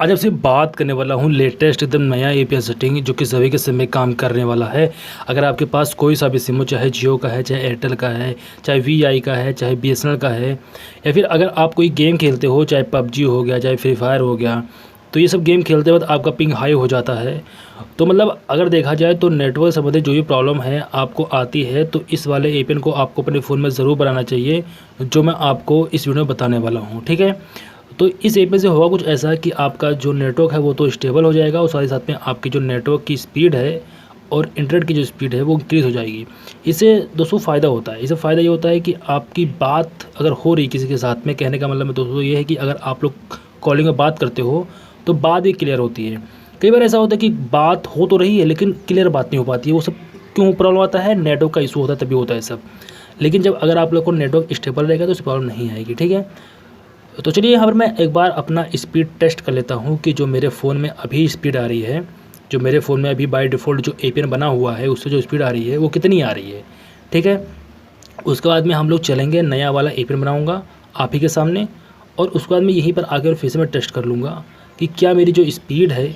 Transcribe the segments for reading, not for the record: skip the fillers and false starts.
आज आपसे बात करने वाला हूँ लेटेस्ट एकदम नया एपीआई सेटिंग जो कि सभी के सिम में काम करने वाला है। अगर आपके पास कोई सा भी सिम हो, चाहे जियो का है, चाहे एयरटेल का है, चाहे वीआई का है, चाहे बीएसएनएल का है, या फिर अगर आप कोई गेम खेलते हो, चाहे पबजी हो गया, चाहे फ्री फायर हो गया, तो ये सब गेम खेलते वक्त आपका पिंग हाई हो जाता है। तो मतलब अगर देखा जाए तो नेटवर्क संबंधित जो भी प्रॉब्लम है आपको आती है, तो इस वाले एपीएन को आपको अपने फ़ोन में ज़रूर बनाना चाहिए, जो मैं आपको इस वीडियो में बताने वाला हूँ। ठीक है, तो इस ऐप में से होगा कुछ ऐसा कि आपका जो नेटवर्क है वो तो स्टेबल हो जाएगा, और साथ ही साथ में आपकी जो नेटवर्क की स्पीड है और इंटरनेट की जो स्पीड है वो इंक्रीज़ हो जाएगी। इससे दोस्तों फ़ायदा होता है, इससे फ़ायदा ये होता है कि आपकी बात अगर हो रही किसी के साथ में, कहने का मतलब में दोस्तों ये है कि अगर आप लोग कॉलिंग में बात करते हो तो बात भी क्लियर होती है। कई बार ऐसा होता है कि बात हो तो रही है लेकिन क्लियर बात नहीं हो पाती है। वो सब क्यों प्रॉब्लम आता है? नेटवर्क का इशू होता है, तभी होता है सब। लेकिन जब अगर आप लोग को नेटवर्क स्टेबल रहेगा तो इस प्रॉब्लम नहीं आएगी। ठीक है, तो चलिए यहाँ पर मैं एक बार अपना स्पीड टेस्ट कर लेता हूँ कि जो मेरे फ़ोन में अभी स्पीड आ रही है, जो मेरे फ़ोन में अभी बाय डिफ़ॉल्ट जो एपीएन बना हुआ है उससे जो स्पीड आ रही है वो कितनी आ रही है। ठीक है, उसके बाद में हम लोग चलेंगे, नया वाला एपीएन बनाऊँगा आप ही के सामने, और उसके बाद में यहीं पर आकर फिर से मैं टेस्ट कर लूँगा कि क्या मेरी जो स्पीड है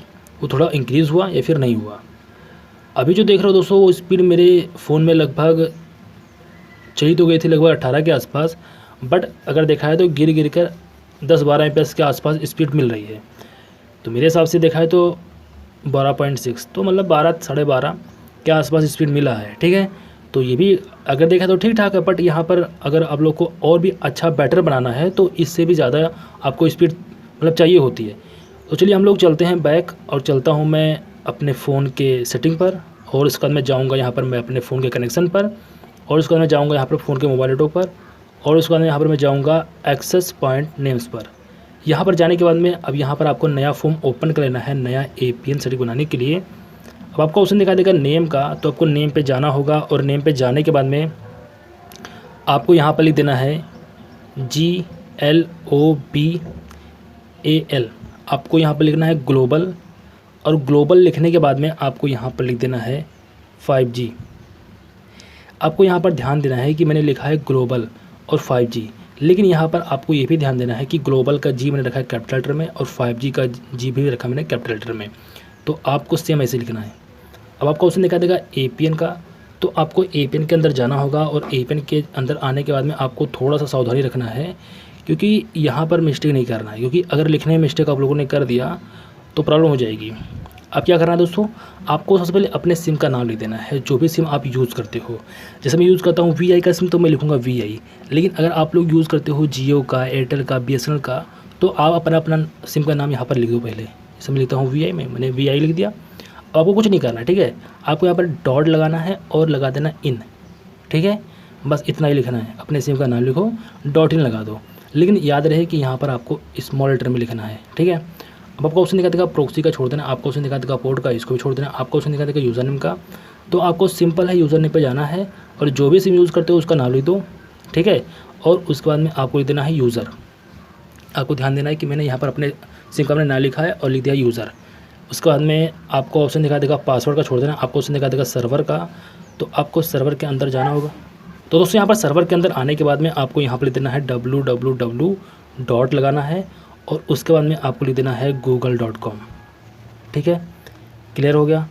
वो थोड़ा इंक्रीज़ हुआ या फिर नहीं हुआ। अभी जो देख रहे हो दोस्तों वो स्पीड मेरे फ़ोन में लगभग चली तो गई थी लगभग 18 के आसपास, बट अगर देखा है तो गिर गिर कर 10-12 एमपीएस के आसपास स्पीड मिल रही है। तो मेरे हिसाब से देखा है तो 12.6, तो मतलब 12 साढ़े 12 के आसपास स्पीड मिला है। ठीक है, तो ये भी अगर देखा तो ठीक ठाक है, बट यहाँ पर अगर आप लोग को और भी अच्छा बेटर बनाना है तो इससे भी ज़्यादा आपको स्पीड मतलब चाहिए होती है। तो चलिए हम लोग चलते हैं बैक, और चलता हूँ मैं अपने फ़ोन के सेटिंग पर, और इसके बाद मैं जाऊँगा यहाँ पर मैं अपने फ़ोन के कनेक्शन पर, और उसके बाद मैं जाऊँगा यहाँ पर फ़ोन के मोबाइल नेटवर्क पर, और उसके बाद यहाँ पर मैं जाऊँगा एक्सेस पॉइंट नेम्स पर। यहाँ पर जाने के बाद में अब यहाँ पर आपको नया फॉर्म ओपन कर लेना है नया एपीएन सेटिंग बनाने के लिए। अब आपको ऑप्शन दिखा देगा नेम का, तो आपको नेम पे जाना होगा, और नेम पे जाने के बाद में आपको यहाँ पर लिख देना है GLOBAL। आपको यहाँ पर लिखना है ग्लोबल, और ग्लोबल लिखने के बाद में आपको यहाँ पर लिख देना है 5G। आपको यहाँ पर ध्यान देना है कि मैंने लिखा है ग्लोबल और 5G, लेकिन यहाँ पर आपको ये भी ध्यान देना है कि ग्लोबल का जी मैंने रखा है कैपिटल लेटर में, और 5G का जी भी रखा मैंने कैपिटल लेटर में। तो आपको सेम ऐसे लिखना है। अब आपको ऑप्शन दिखा देगा एपीएन का, तो आपको एपीएन के अंदर जाना होगा, और एपीएन के अंदर आने के बाद में आपको थोड़ा सा सावधानी रखना है, क्योंकि यहाँ पर मिस्टेक नहीं करना है, क्योंकि अगर लिखने में मिस्टेक आप लोगों ने कर दिया तो प्रॉब्लम हो जाएगी। अब क्या करना है दोस्तों, आपको सबसे पहले अपने सिम का नाम लिख देना है, जो भी सिम आप यूज़ करते हो। जैसे मैं यूज़ करता हूँ वीआई का सिम, तो मैं लिखूँगा वीआई, लेकिन अगर आप लोग यूज़ करते हो जियो का, एयरटेल का, बीएसएनएल का, तो आप अपना अपना सिम का नाम यहाँ पर लिख दो पहले। जैसे मैं लिखता हूँ वीआई में, मैंने वीआई लिख दिया। अब आपको कुछ नहीं करना है, ठीक है, आपको यहाँ पर डॉट लगाना है और लगा देना इन। ठीक है, बस इतना ही लिखना है, अपने सिम का नाम लिखो, डॉट इन लगा दो, लेकिन याद रहे कि यहाँ पर आपको स्मॉल लेटर में लिखना है। ठीक है, अब आपको ऑप्शन दिखा देगा प्रोक्सी का छोड़ देना, आपको ऑप्शन दिखा देगा पोर्ट का, इसको भी छोड़ देना, आपको ऑप्शन दिखा देगा यूज़र नेम का। तो आपको सिंपल है यूज़र नेम पे जाना है, और जो भी सिम यूज़ करते हो उसका नाम लिख दो। ठीक है, और उसके बाद में आपको लिख देना है यूज़र। आपको ध्यान देना है कि मैंने यहाँ पर अपने सिम का नाम लिखा है और लिख दिया यूज़र। उसके बाद में आपको ऑप्शन दिखा देगा पासवर्ड का छोड़ देना, आपको ऑप्शन दिखा देगा सर्वर का, तो आपको सर्वर के अंदर जाना होगा। तो दोस्तों यहाँ पर सर्वर के अंदर आने के बाद में आपको यहाँ पर लिख देना है www डॉट लगाना है, और उसके बाद में आपको लिख देना है google.com। ठीक है, क्लियर हो गया।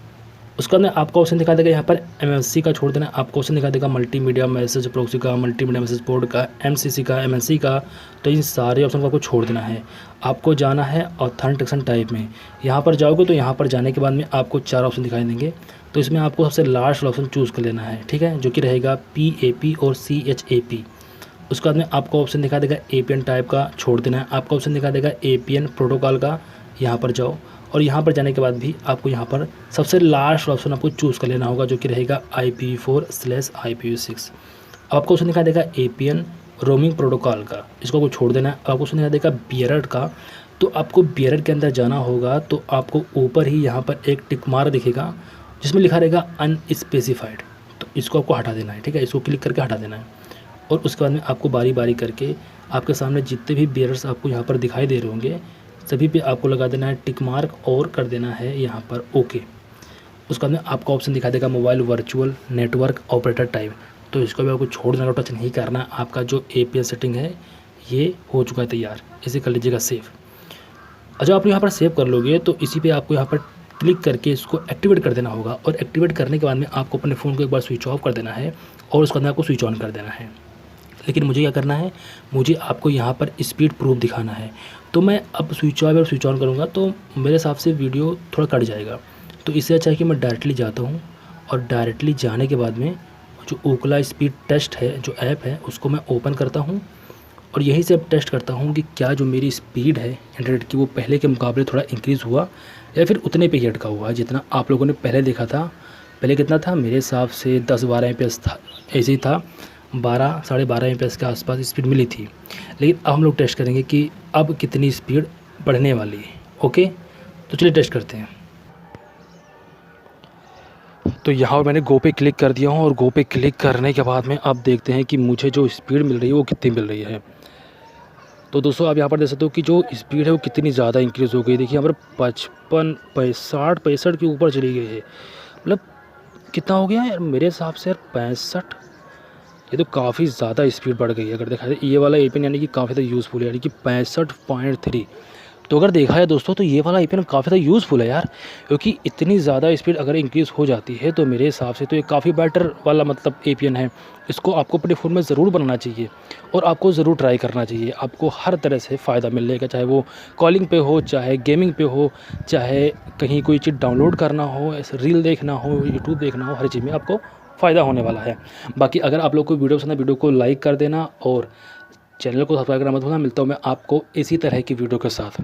उसके बाद में आपको ऑप्शन दिखा देगा यहाँ पर MMC का छोड़ देना, आपको ऑप्शन दिखा देगा मल्टीमीडिया मैसेज प्रोक्सी का, मल्टीमीडिया मैसेज पोर्ट का, MCC का, MNC का। तो इन सारे ऑप्शन को आपको छोड़ देना है। आपको जाना है ऑथेंटिकेशन टाइप में, यहाँ पर जाओगे तो यहाँ पर जाने के बाद में आपको 4 ऑप्शन दिखाई देंगे, तो इसमें आपको सबसे लास्ट ऑप्शन चूज़ कर लेना है। ठीक है, जो कि रहेगा PAP और CHAP। उसके बाद में आपको ऑप्शन दिखा देगा एपीएन टाइप का, छोड़ देना है। आपको ऑप्शन दिखा देगा एपीएन प्रोटोकॉल का, यहाँ पर जाओ, और यहाँ पर जाने के बाद भी आपको यहाँ पर सबसे लास्ट ऑप्शन आपको चूज़ कर लेना होगा, जो कि रहेगा IPv4/IPv6। अब आपको ऑप्शन दिखा देगा एपीएन रोमिंग प्रोटोकॉल का, इसको आपको छोड़ देना है। आपको ऑप्शन दिखा देगा बियरड का, तो आपको बियरड के अंदर जाना होगा, तो आपको ऊपर ही यहाँ पर एक टिक मार दिखेगा जिसमें लिखा रहेगा अनस्पेसिफाइड, तो इसको आपको हटा देना है। ठीक है, इसको क्लिक करके हटा देना है, और उसके बाद में आपको बारी बारी करके आपके सामने जितने भी बियरर्स आपको यहाँ पर दिखाई दे रहे होंगे सभी पे आपको लगा देना है टिक मार्क, और कर देना है यहाँ पर ओके। उसके बाद में आपको ऑप्शन दिखा देगा mobile virtual network operator type, तो इसको भी आपको छोड़ देना, टच नहीं करना। आपका जो एपीएन सेटिंग है ये हो चुका है तैयार, इसे कर लीजिएगा सेव। जब आप यहाँ पर सेव कर लोगे तो इसी पे आपको यहाँ पर क्लिक करके इसको एक्टिवेट कर देना होगा, और एक्टिवेट करने के बाद में आपको अपने फ़ोन को एक बार स्विच ऑफ कर देना है और उसके बाद में आपको स्विच ऑन कर देना है। लेकिन मुझे क्या करना है, मुझे आपको यहाँ पर स्पीड प्रूफ दिखाना है। तो मैं अब स्विच ऑफ और स्विच ऑन करूँगा तो मेरे हिसाब से वीडियो थोड़ा कट जाएगा। तो इससे अच्छा है कि मैं डायरेक्टली जाता हूँ, और डायरेक्टली जाने के बाद में जो ओकला स्पीड टेस्ट है जो ऐप है उसको मैं ओपन करता हूँ, और यहीं से अब टेस्ट करता हूँ कि क्या जो मेरी स्पीड है इंटरनेट की वो पहले के मुकाबले थोड़ा इंक्रीज़ हुआ या फिर उतने पे ही अटका हुआ है जितना आप लोगों ने पहले देखा था। पहले कितना था, मेरे हिसाब से 10-12 एमपीएस था, ऐसे ही था, 12 साढ़े 12 एमपीएस के आसपास स्पीड मिली थी। लेकिन अब हम लोग टेस्ट करेंगे कि अब कितनी स्पीड बढ़ने वाली है। ओके, तो चलिए टेस्ट करते हैं। तो यहाँ मैंने गो पे क्लिक कर दिया हूँ, और गो पे क्लिक करने के बाद में अब देखते हैं कि मुझे जो स्पीड मिल रही है वो कितनी मिल रही है। तो दोस्तों आप यहाँ पर देख सकते हो कि जो स्पीड है वो कितनी ज़्यादा इंक्रीज़ हो गई। देखिए यहाँ पर 55 65 के ऊपर चली गई है। मतलब कितना हो गया यार, मेरे हिसाब से यार 65, ये तो काफ़ी ज़्यादा स्पीड बढ़ गई है। अगर देखा जाए ये वाला एपीएन यानी कि काफ़ी ज़्यादा यूज़फुल है, यानी कि 65.3। तो अगर देखा है दोस्तों तो ये वाला एपीएन काफ़ी ज़्यादा यूज़फुल है यार, क्योंकि इतनी ज़्यादा स्पीड अगर इंक्रीज़ हो जाती है तो मेरे हिसाब से तो ये काफ़ी बेटर वाला मतलब एपीएन है। इसको आपको अपने फ़ोन में ज़रूर बनाना चाहिए और आपको ज़रूर ट्राई करना चाहिए। आपको हर तरह से फ़ायदा मिलेगा, चाहे वो कॉलिंग पे हो, चाहे गेमिंग पे हो, चाहे कहीं कोई चीज़ डाउनलोड करना हो, ऐसे रील देखना हो, यूट्यूब देखना हो, हर चीज़ में आपको फ़ायदा होने वाला है। बाकी अगर आप लोग को वीडियो पसंद है, वीडियो को लाइक कर देना और चैनल को सब्सक्राइब करना मत भूलना। मिलता हूँ मैं आपको इसी तरह की वीडियो के साथ।